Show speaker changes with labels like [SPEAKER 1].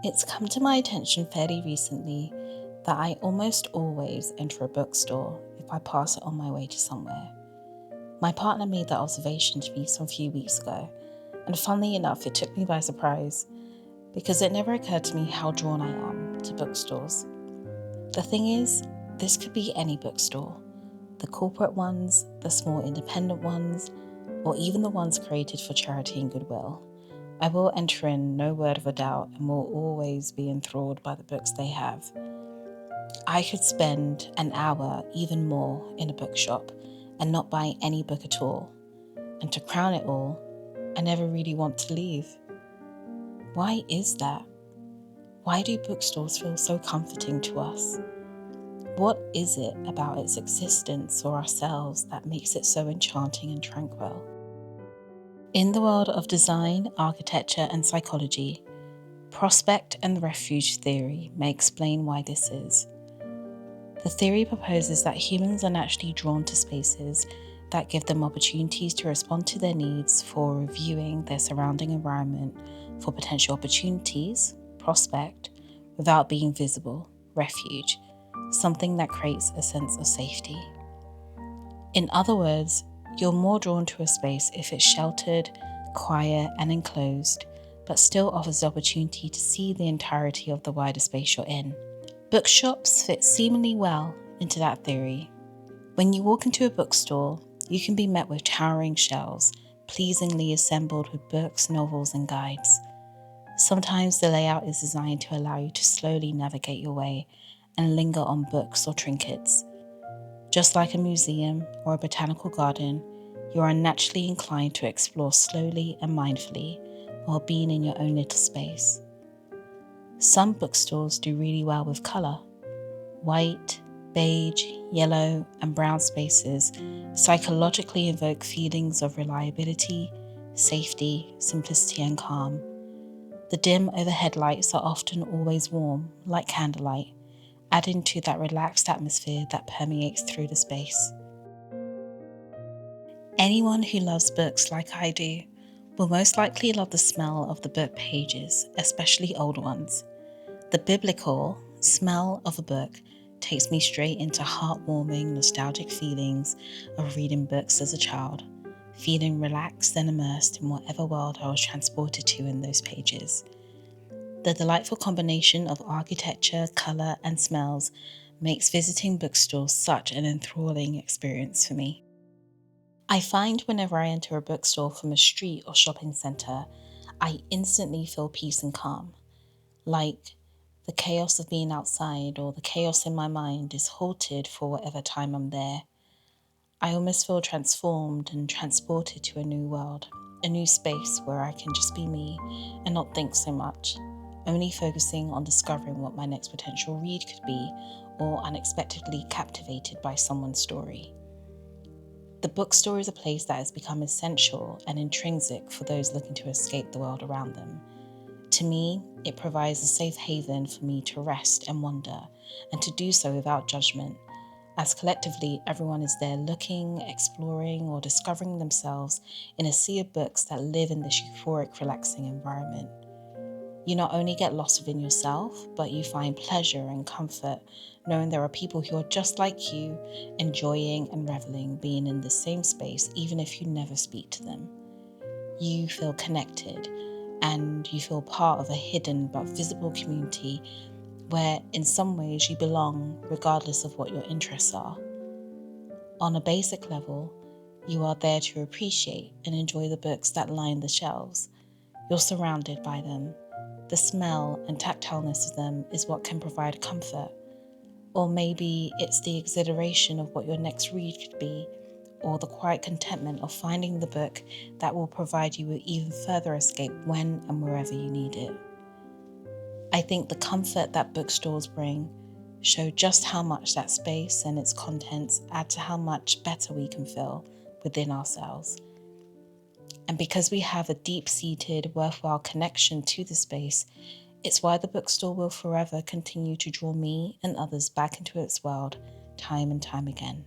[SPEAKER 1] It's come to my attention fairly recently that I almost always enter a bookstore if I pass it on my way to somewhere. My partner made that observation to me some few weeks ago, and funnily enough, it took me by surprise because it never occurred to me how drawn I am to bookstores. The thing is, this could be any bookstore, the corporate ones, the small independent ones, or even the ones created for charity and goodwill. I will enter in no word of a doubt and will always be enthralled by the books they have. I could spend an hour, even more, in a bookshop and not buy any book at all. And to crown it all, I never really want to leave. Why is that? Why do bookstores feel so comforting to us? What is it about its existence or ourselves that makes it so enchanting and tranquil? In the world of design, architecture, and psychology, prospect and the refuge theory may explain why this is. The theory proposes that humans are naturally drawn to spaces that give them opportunities to respond to their needs for reviewing their surrounding environment for potential opportunities, prospect, without being visible, refuge, something that creates a sense of safety. In other words, you're more drawn to a space if it's sheltered, quiet, and enclosed, but still offers the opportunity to see the entirety of the wider space you're in. Bookshops fit seemingly well into that theory. When you walk into a bookstore, you can be met with towering shelves, pleasingly assembled with books, novels, and guides. Sometimes the layout is designed to allow you to slowly navigate your way and linger on books or trinkets. Just like a museum or a botanical garden, you are naturally inclined to explore slowly and mindfully while being in your own little space. Some bookstores do really well with colour. White, beige, yellow, and brown spaces psychologically invoke feelings of reliability, safety, simplicity, and calm. The dim overhead lights are often always warm, like candlelight, adding to that relaxed atmosphere that permeates through the space. Anyone who loves books like I do will most likely love the smell of the book pages, especially old ones. The biblical smell of a book takes me straight into heartwarming, nostalgic feelings of reading books as a child, feeling relaxed and immersed in whatever world I was transported to in those pages. The delightful combination of architecture, colour, and smells makes visiting bookstores such an enthralling experience for me. I find whenever I enter a bookstore from a street or shopping centre, I instantly feel peace and calm. Like the chaos of being outside or the chaos in my mind is halted for whatever time I'm there. I almost feel transformed and transported to a new world, a new space where I can just be me and not think so much, only focusing on discovering what my next potential read could be or unexpectedly captivated by someone's story. The bookstore is a place that has become essential and intrinsic for those looking to escape the world around them. To me, it provides a safe haven for me to rest and wonder, and to do so without judgment, as collectively everyone is there looking, exploring, or discovering themselves in a sea of books that live in this euphoric, relaxing environment. You not only get lost within yourself, but you find pleasure and comfort knowing there are people who are just like you, enjoying and reveling being in the same space even if you never speak to them. You feel connected and you feel part of a hidden but visible community where in some ways you belong regardless of what your interests are. On a basic level, you are there to appreciate and enjoy the books that line the shelves. You're surrounded by them. The smell and tactileness of them is what can provide comfort. Or maybe it's the exhilaration of what your next read could be, or the quiet contentment of finding the book that will provide you with even further escape when and wherever you need it. I think the comfort that bookstores bring show just how much that space and its contents add to how much better we can feel within ourselves. And because we have a deep-seated, worthwhile connection to the space, it's why the bookstore will forever continue to draw me and others back into its world time and time again.